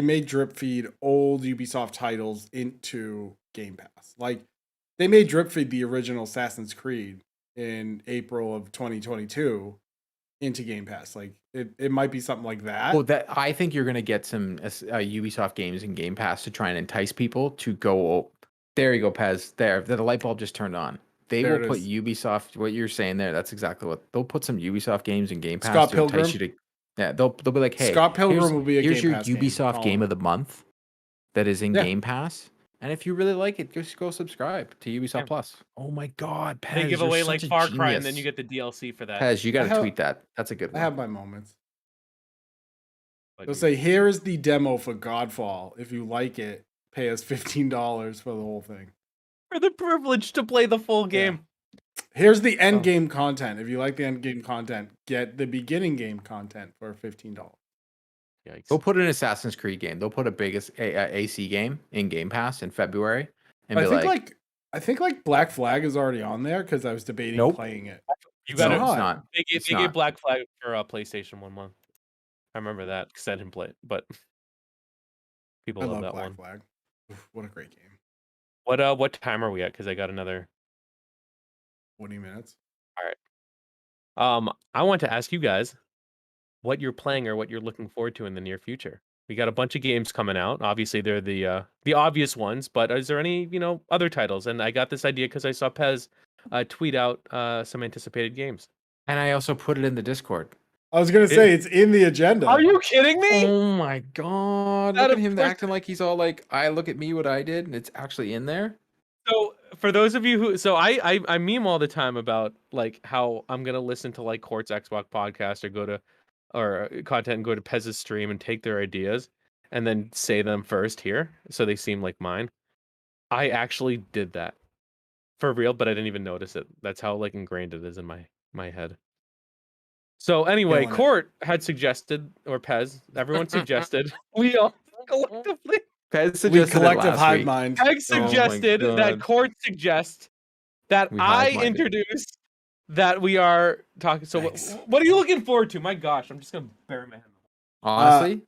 made drip feed old Ubisoft titles into Game Pass. Like they made drip feed the original Assassin's Creed in April of 2022 into Game Pass. Like it might be something like that. Well, I think you're going to get some Ubisoft games in Game Pass to try and entice people to go. Oh, there you go, Pez. There, the light bulb just turned on. They There will it put is. Ubisoft. What you're saying there, that's exactly what they'll put. Some Ubisoft games in Game Pass Scott to entice Pilgrim? you to. Yeah, they'll be like, hey, Scott Pilgrim here's, will be a here's Game your Pass game. Ubisoft Call game it. of the month that is in Yeah. Game Pass. And if you really like it, just go subscribe to Ubisoft Yeah. Plus. Oh my God, Pez, They give you're away such like a Far Cry, and then genius. you get the DLC for that. Pez, you got I to have- tweet that. That's a good I one. have my moments. But They'll say, here is the demo for Godfall. If you like it, pay us $15 for the whole thing. for the privilege to play the full game. Here's the end Oh. game content. If you like the end game content, get the beginning game content for $15. Yikes. They'll put an Assassin's Creed game. They'll put a biggest AC game in Game Pass in February, and I be think I think Black Flag is already on there because I was debating Nope. playing it. You It's got no, to. not. it's not. They It's gave not. Black Flag for PlayStation 1 month. I remember that because I didn't play it, but people I love love that Black one. Flag. Oof, what a great game. What time are we at? Because I got another. 20 minutes. I want to ask you guys what you're playing or what you're looking forward to in the near future. We got a bunch of games coming out. Obviously, they're the obvious ones, but is there any other titles? And I got this idea because I saw Pez tweet out some anticipated games. And I also put it in the Discord. I was gonna say it's in the agenda. Are you kidding me? Oh my God! That Look at of him course- acting like he's all like, "I look at me, what I did," and it's actually in there. So for those of you who, I meme all the time about like how I'm gonna listen to like Court's Xbox podcast or go to content and go to Pez's stream and take their ideas and then say them first here so they seem like mine. I actually did that for real, but I didn't even notice it. That's how like ingrained it is in my head. So anyway, Killing it. Court had suggested, or Pez, everyone suggested, we all collectively. Pez We suggested it collective last hive week. mind. Peg Oh my suggested that God. Court suggest that We I hive-minded. introduced that we are talking. So Nice. what are you looking forward to? My gosh, I'm just gonna bury my head. Honestly,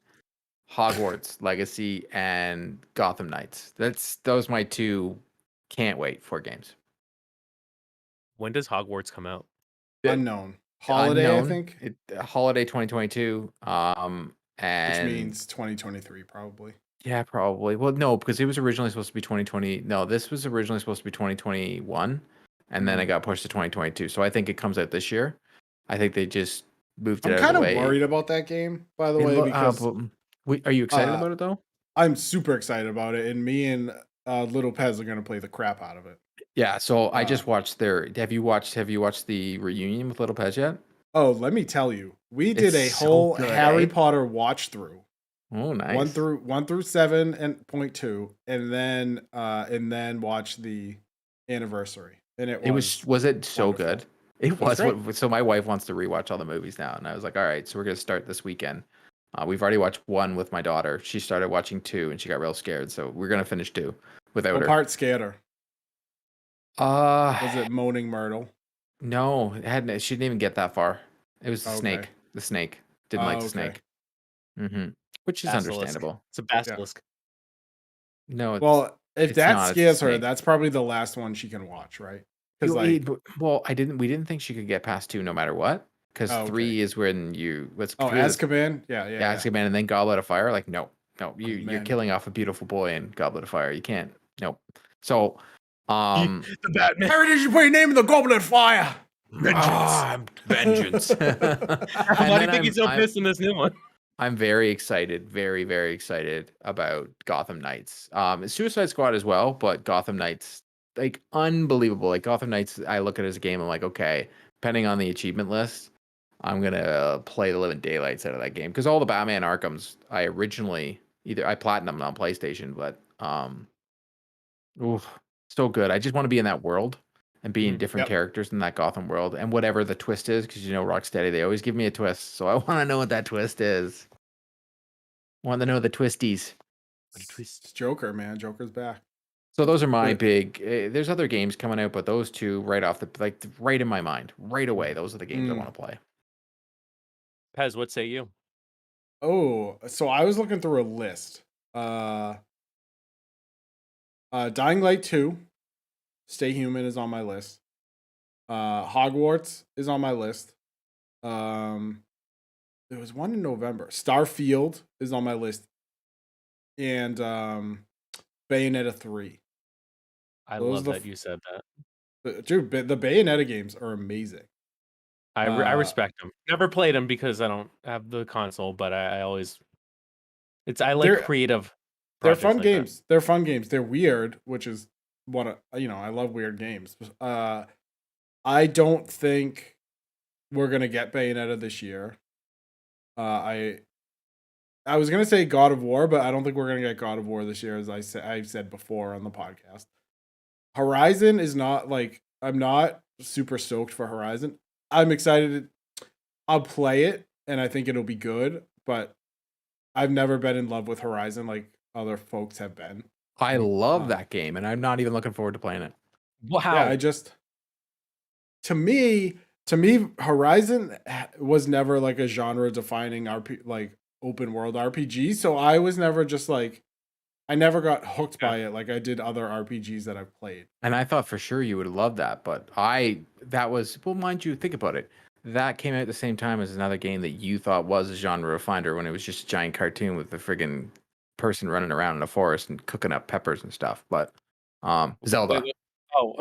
Hogwarts Legacy and Gotham Knights. Those my two can't wait for games. When does Hogwarts come out? Unknown. holiday, I unknown. think, Holiday 2022. which And means 2023 probably. yeah, probably. Well, no, because it was originally supposed to be 2020. No, this was originally supposed to be 2021, and then it got pushed to 2022. So I think it comes out this year. I think they just moved it I'm out of kind the of way. worried about that game, by the way, because Are you excited uh, about it though? I'm super excited about it, and me and Little Pez are gonna play the crap out of it. Yeah. So I Uh, just watched their. Have you watched the reunion with Little Pez yet? oh, let me tell you, we did It's a so whole good, Harry eh? Potter watch through. Oh, One nice. through 7 and point 2, and then watch the anniversary. And it Was it so wonderful. good? It was was. great. So my wife wants to rewatch all the movies now, and I was like, all right, so we're gonna start this weekend. We've already watched 1 with my daughter. She started watching 2, and she got real scared. So we're gonna finish 2 without What her. part scared her? Was it Moaning Myrtle? No, it hadn't. She didn't even get that far. It was the Okay. snake. The snake didn't like the Okay. snake. Which is Basilisk. understandable. It's a basilisk. No, Well, if it's that not. It's a scares her, snake. that's probably the last one she can watch, right? Because Well, we didn't think she could get past 2 no matter what. Because Oh, okay. 3 is when what's oh, three is- Azkaban, yeah. Azkaban, and then Goblet of Fire. Like, no, you're man. killing off a beautiful boy in Goblet of Fire. You can't. Nope. So, The Batman. Harry, did you put your name in the Goblet of Fire? Vengeance. Why do you think he's so pissed in this new one? I'm very excited, very, very excited about Gotham Knights. Suicide Squad as well, but Gotham Knights, like, unbelievable. Like, Gotham Knights, I look at it as a game, I'm like, okay, depending on the achievement list, I'm gonna play the living daylights out of that game. Because all the Batman Arkhams, I originally I platinumed on PlayStation, but so good. I just want to be in that world and be in different characters in that Gotham world, and whatever the twist is, because Rocksteady, they always give me a twist, so I want to know what that twist is. Want to know the twisties. It's Joker, man. Joker's back. So those are my big. There's other games coming out, but those 2 right off right in my mind, right away. Those are the games I want to play. Pez, what say you? Oh, so I was looking through a list. Dying Light 2, Stay Human is on my list. Hogwarts is on my list. There was one in November. Starfield is on my list. And Bayonetta 3. I love that you said that. Dude, the Bayonetta games are amazing. I respect them. Never played them because I don't have the console, but I always I like creative. They're fun like games. that. They're fun games. They're weird, which is what I love weird games. I don't think we're gonna get Bayonetta this year. I was gonna say God of War, but I don't think we're gonna get God of War this year, as I've said before on the podcast. Horizon is not like, I'm not super stoked for Horizon. I'm excited. I'll play it, and I think it'll be good, but I've never been in love with Horizon like other folks have been. I love that game, and I'm not even looking forward to playing it. Wow. Yeah, to me, Horizon was never like a genre defining like open world RPG. So I was never just like, I never got hooked by it like I did other RPGs that I've played. And I thought for sure you would love that, but mind you, think about it. That came out at the same time as another game that you thought was a genre finder when it was just a giant cartoon with the friggin' person running around in a forest and cooking up peppers and stuff. But Zelda. Oh.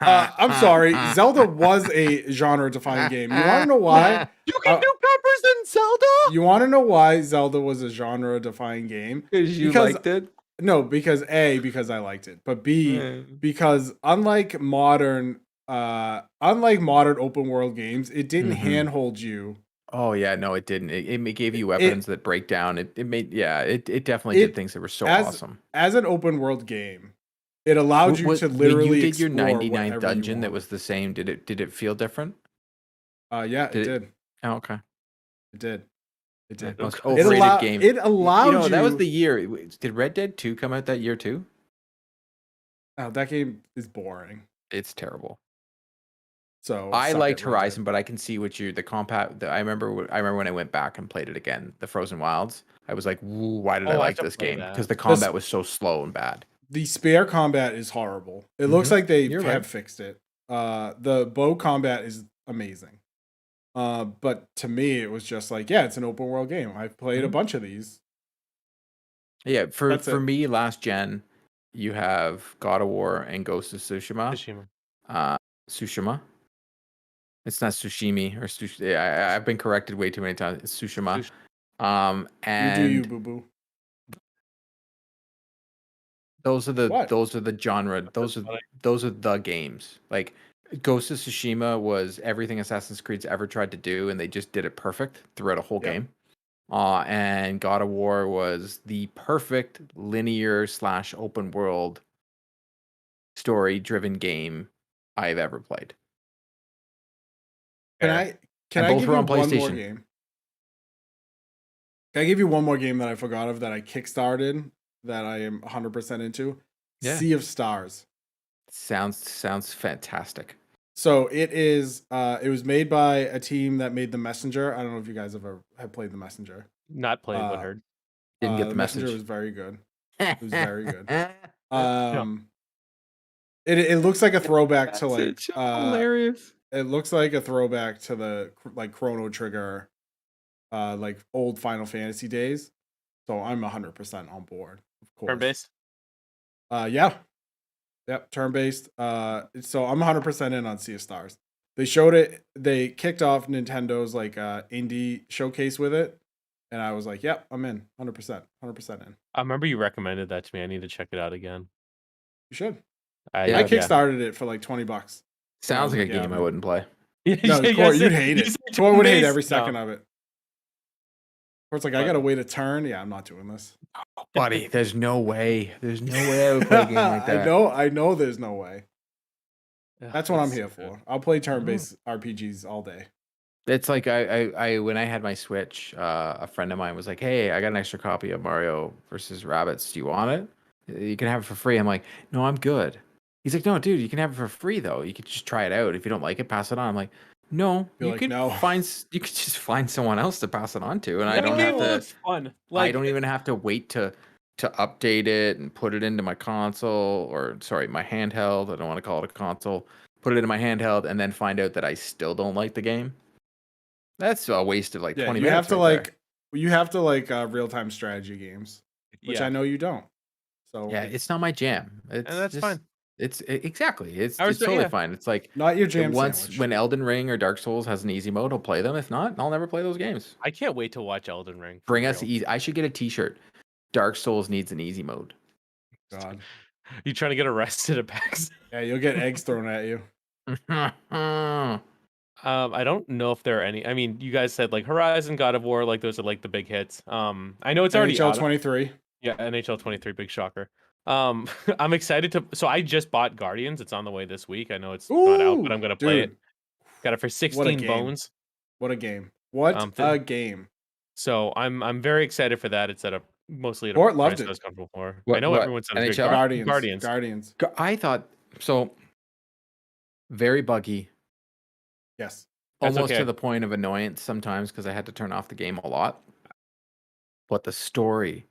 I'm sorry. Zelda was a genre defining game. You want to know why? You can do peppers in Zelda? You want to know why Zelda was a genre defining game? Because you liked it? No, because A, because I liked it. But B, because unlike modern open world games, it didn't handhold you. Oh yeah, no, it didn't. It gave you weapons that break down. It definitely did things that were so awesome. As an open world game, it allowed you to literally you did your explore 99th dungeon that was the same. Did it feel different? Yeah, it did. Oh, okay. It did. It did. Most overrated game. It allowed you. That was the year. Did Red Dead 2 come out that year too? Oh, that game is boring. It's terrible. So I liked Horizon, but I can see what I remember when I went back and played it again, the Frozen Wilds. I was like, why did I like this game? Because the combat was so slow and bad. The spear combat is horrible. It looks like they have fixed it. The bow combat is amazing. But to me, it was just like, yeah, it's an open world game. I've played a bunch of these. Yeah, for That's it. me, last gen, you have God of War and Ghost of Tsushima. Tsushima. Uh, Tsushima. It's not Sushimi or I've been corrected way too many times. It's Tsushima. You do you, And boo boo. those are What? the genre. Those are the games. Like Ghost of Tsushima was everything Assassin's Creed's ever tried to do, and they just did it perfect throughout a whole Yep. game. And God of War was the perfect linear / open world story driven game I've ever played. Can Fair. I And both give were you on one more PlayStation. game? Can I give you one more game that I forgot of that I kickstarted that I am 100% into? Yeah. Sea of Stars. Sounds fantastic. So it is. It was made by a team that made The Messenger. I don't know if you guys have played The Messenger. Not played, but Uh, heard. Didn't get the Messenger message. was very good. It was very good. Yeah. It looks like a throwback to like It's hilarious. it looks like a throwback to the like Chrono Trigger, like old Final Fantasy days. So I'm 100% on board. Of course. Turn based. Yeah. Yep, turn-based. So I'm 100% in on Sea of Stars. They showed it. They kicked off Nintendo's like indie showcase with it, and I was like, "Yep, I'm in, 100% in." I remember you recommended that to me. I need to check it out again. You should. Yeah, I yeah. kickstarted it for like $20. Sounds like a like, yeah, game I man. wouldn't play. No, Court, you'd hate it. Court would hate every second of it. Court's like, I gotta wait a turn. Yeah, I'm not doing this. Buddy, there's no way. There's no way I would play a game like that. I know there's no way. That's what I'm here for. I'll play turn-based RPGs all day. It's like I when I had my Switch, a friend of mine was like, "Hey, I got an extra copy of Mario versus Rabbids. Do you want it? You can have it for free." I'm like, "No, I'm good." He's like, "No, dude, you can have it for free though. You can just try it out. If you don't like it, pass it on." I'm like, "No, You're you like, could "No." you could just find someone else to pass it on to, and I That don't game have to. looks fun. I Like, don't even have to wait to update it and put it into my console or sorry, my handheld. I don't want to call it a console. Put it into my handheld and then find out that I still don't like the game. That's a waste of like Yeah, 20 you minutes. have to right there. you have to like real-time strategy games, which yeah, I know you don't. So Yeah, it's not my jam. It's and that's just, fine. Exactly. It's I respect- totally yeah. fine. It's like not your jam once sandwich. when Elden Ring or Dark Souls has an easy mode, I'll play them. If not, I'll never play those games. I can't wait to watch Elden Ring. for Bring us real. easy. I should get a T-shirt. Dark Souls needs an easy mode. God. You trying to get arrested at PAX? Yeah, you'll get eggs thrown at you. I don't know if there are any. I mean, you guys said like Horizon, God of War, like those are like the big hits. I know it's already NHL out. 23. Yeah, NHL 23, big shocker. I'm excited to. So I just bought Guardians. It's on the way this week. I know it's not out, but I'm gonna play it. Got it for 16 game. bones. What a game! What a game! So I'm very excited for that. It's at a mostly at a Court price loved I it. was comfortable for. What- I know what? everyone said it's NHL? great. Guardians. I thought so. Very buggy. Yes. That's Almost okay. to the point of annoyance sometimes because I had to turn off the game a lot. But the story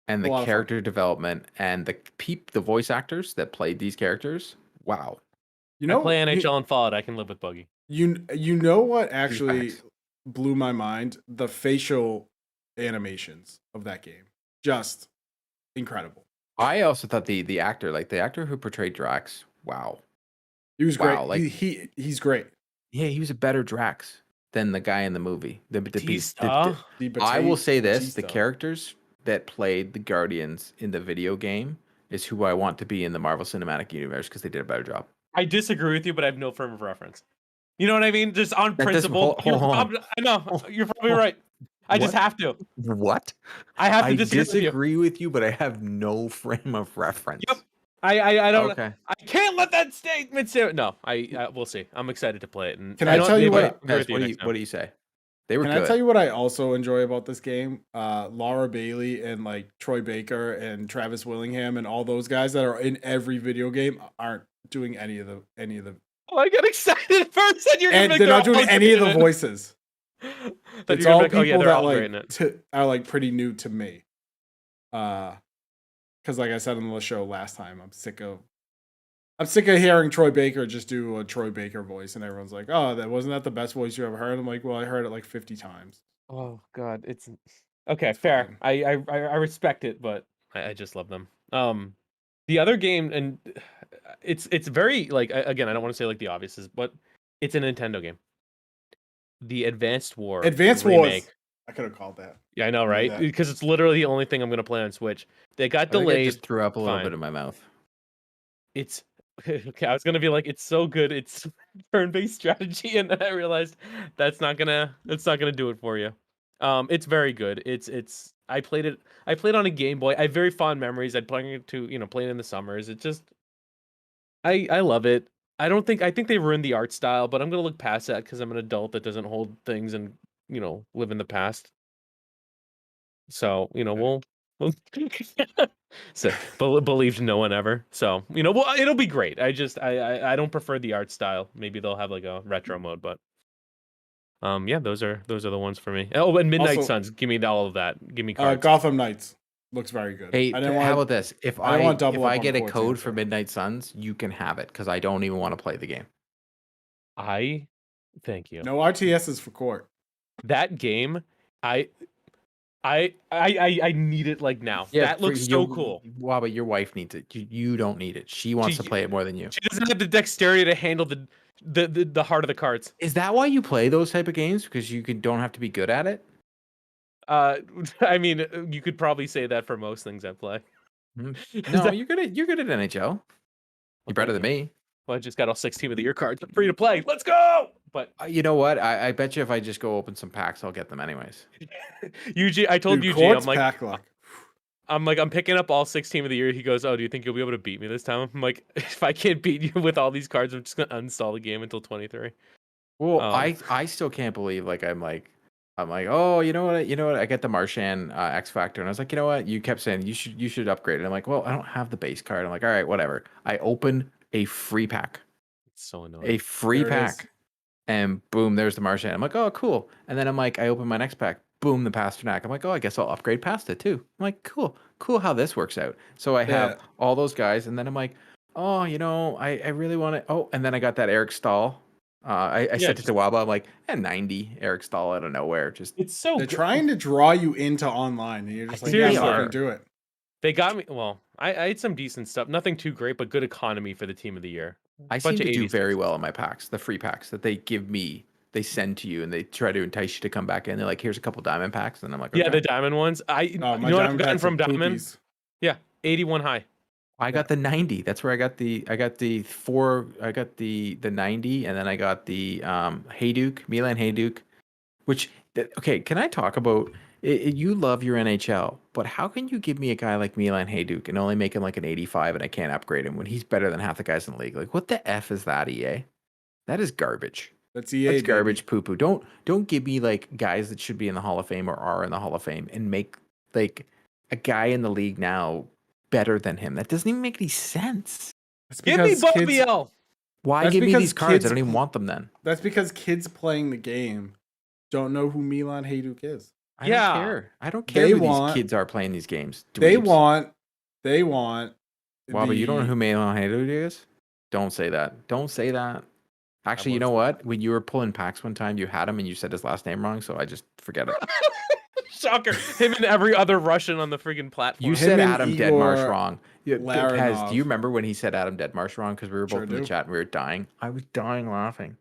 and A lot the of fun. character development and the voice actors that played these characters, wow. You know, I play NHL and Fallout. I can live with buggy. you know what actually Facts. blew my mind? The facial animations of that game, just incredible. I also thought the actor, like the actor who portrayed Drax, wow. He was great. Wow, like- He's great. Yeah, he was a better Drax than the guy in the movie. Batista? I will say this: the Batista. characters that played the Guardians in the video game is who I want to be in the Marvel Cinematic Universe because they did a better job. I disagree with you, but I have no frame of reference. You know what I mean? Just on That doesn't- principle. hold on. I know you're probably right. I just What? have to. What? I have to I disagree with you. with you, but I have no frame of reference. Yep. I don't. Okay. I can't let that statement say. No, I we'll see. I'm excited to play it. And Can I tell you maybe what- agree with What next time. do you say? They were Can good. I tell you what I also enjoy about this game? Laura Bailey and like Troy Baker and Travis Willingham and all those guys that are in every video game aren't doing any of the Oh, I get excited first. And you're and gonna they're not doing any of the voices. It's all people that like are like pretty new to me. Because like I said on the show last time, I'm sick of I'm sick of hearing Troy Baker just do a Troy Baker voice, and everyone's like, "Oh, that the best voice you ever heard." I'm like, "Well, I heard it like 50 times." Oh God, it's okay. It's Fair. fine. I respect it, but I just love them. The other game, and it's very like again, I don't want to say like the obvious is, but it's a Nintendo game. The Advanced War Advance remake. Wars. I could have called that. Yeah, I know, Knew right? that. Because it's literally the only thing I'm gonna play on Switch. They got I think I delayed. just threw up a little Fine. bit in my mouth. It's okay. I was gonna be like, it's so good. It's turn-based strategy, and then I realized that's not gonna do it for you. It's very good. It's. I played it. I played on a Game Boy. I have very fond memories. I'd playing it to playing in the summers. It just. I love it. I don't think I think they ruined the art style, but I'm gonna look past that because I'm an adult that doesn't hold things and live in the past. So we'll so believed no one ever. So well, it'll be great. I don't prefer the art style. Maybe they'll have like a retro mode, but yeah, those are the ones for me. Oh, and Midnight Also- Suns. Give me all of that. Give me cards. Gotham Knights looks very good. Hey, I didn't how want. about this? If I don't want if double up I on get a Court's code answer. for Midnight Suns, you can have it because I don't even want to play the game. I thank you. No RTSs for Court. That game, I need it like now. Yeah, that looks so cool. Wow, but your wife needs it. You don't need it. She wants to play it more than you. She doesn't have the dexterity to handle the heart of the cards. Is that why you play those type of games? Because you don't have to be good at it? I mean, you could probably say that for most things I play. No, that- you're good at NHL. You're better than me. Well, I just got all 6 Team of the Year cards. I'm free to play. Let's go! But You know what? I bet you if I just go open some packs, I'll get them anyways. Eugene, I told Dude, Eugene, Court's pack luck. I'm picking up all 6 Team of the Year. He goes, "Oh, do you think you'll be able to beat me this time?" I'm like, if I can't beat you with all these cards, I'm just gonna uninstall the game until 23. Well, I still can't believe I'm like, oh, you know what? I get the Marchand X Factor, and I was like, you know what? You kept saying you should upgrade it. I'm like, well, I don't have the base card. I'm like, all right, whatever. I open a free pack. It's so annoying. A free There it is. pack. And boom, there's the Marchand. I'm like, oh, cool. And then I'm like, I open my next pack. Boom, the Pasternak. I'm like, oh, I guess I'll upgrade past it too. I'm like, cool how this works out. So I have all those guys, and then I'm like, oh, I really want to. Oh, and then I got that Eric Stahl. I sent it to Waba. I'm like, 90 Eric Stahl out of nowhere. Just It's so They're good. trying to draw you into online, and you're just like, Seriously. yeah, fucking do it. They got me. Well, I had some decent stuff. Nothing too great, but good economy for the Team of the Year. I seem Bunch to of do 80s very things. well in my packs, the free packs that they give me. They send to you, and they try to entice you to come back in. They're like, here's a couple diamond packs, and I'm like, okay. Yeah, the diamond ones. Oh, You know what I've gotten from Diamond? Poopies. Yeah, 81 high. I got the 90. That's where I got the 90, and then I got the Hayduk, Milan Hayduk, which okay, can I talk about you love your NHL, but how can you give me a guy like Milan Hayduk and only make him like an 85 and I can't upgrade him when he's better than half the guys in the league? Like, what the F is that, EA? That is garbage. That's EA. That's baby. garbage poo poo. Don't give me like guys that should be in the Hall of Fame or are in the Hall of Fame and make like a guy in the league now better than him. That doesn't even make any sense. That's Give me because Bobby kids- L. Why That's give me because these cards? kids I don't even pl- want them then. That's because kids playing the game don't know who Milan Hayduk is. I Yeah. don't care. I don't care They who want- these kids are playing these games. They Dweebs. want. Wow, but you don't know the- who Milan Hayduk is? Don't say that. Don't say that. Actually, you know won't what? When you were pulling packs one time, you had him and you said his last name wrong, so I just forget it. Shocker. Him and every other Russian on the freaking platform. You Him said and Adam Igor Deadmarsh wrong. Yeah, Pez, Larinov. do you remember when he said Adam Deadmarsh wrong? Because we were both Sure in the do. chat and we were dying. I was dying laughing.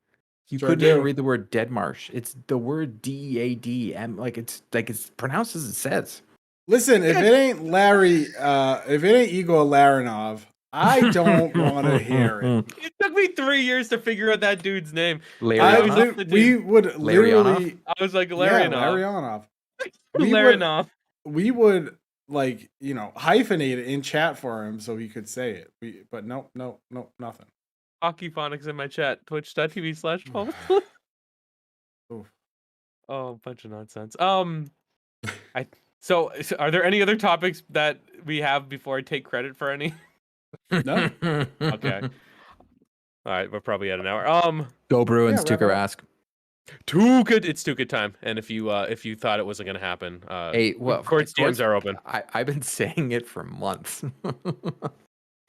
You Sure couldn't even do. read the word Deadmarsh. It's the word DADM. Like it's pronounced as it says. Listen, if it ain't if it ain't Igor Larinov, I don't want to hear it. It took me 3 years to figure out that dude's name. Larionov? We would literally. I was like, Yeah, Larionov. Larionov. We would, Larionov. we would hyphenate it in chat for him so he could say it. But no, nothing. Hockey phonics in my chat. Twitch.tv/Paul. Oof. Oh, bunch of nonsense. So are there any other topics that we have before I take credit for any? No. Okay. All right, we're probably at an hour. Go Bruins, Yeah, Tuukka wrap it Rask. It's too good time. And if you thought it wasn't gonna happen, Hey, well, court's DMs are open. I've been saying it for months.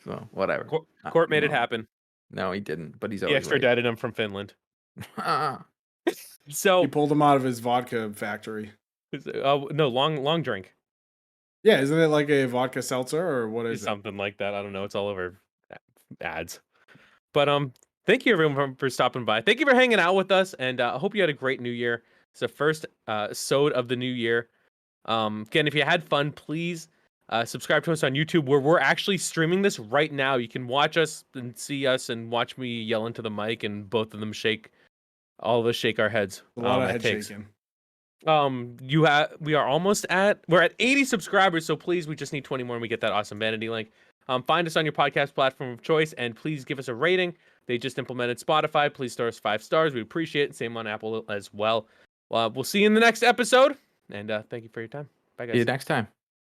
So whatever. Court made it No. happen. No, he didn't. But he's He always extradited him from Finland. right. So He pulled him out of his vodka factory. no, long drink. Yeah, isn't it like a vodka seltzer or what is it? Something like that. I don't know. It's all over ads. But thank you everyone for stopping by. Thank you for hanging out with us, and I hope you had a great New Year. It's the first sode of the new year. Again, if you had fun, please subscribe to us on YouTube, where we're actually streaming this right now. You can watch us and see us and watch me yell into the mic, and both of them shake. All of us shake our heads. A lot of at head takes. shaking. We're at 80 subscribers, so please, we just need 20 more and we get that awesome vanity link. Find us on your podcast platform of choice, and please give us a rating. They just implemented Spotify. Please throw us 5 stars. We appreciate it. Same on Apple as well. We'll see you in the next episode, and thank you for your time. Bye, guys. See you next time.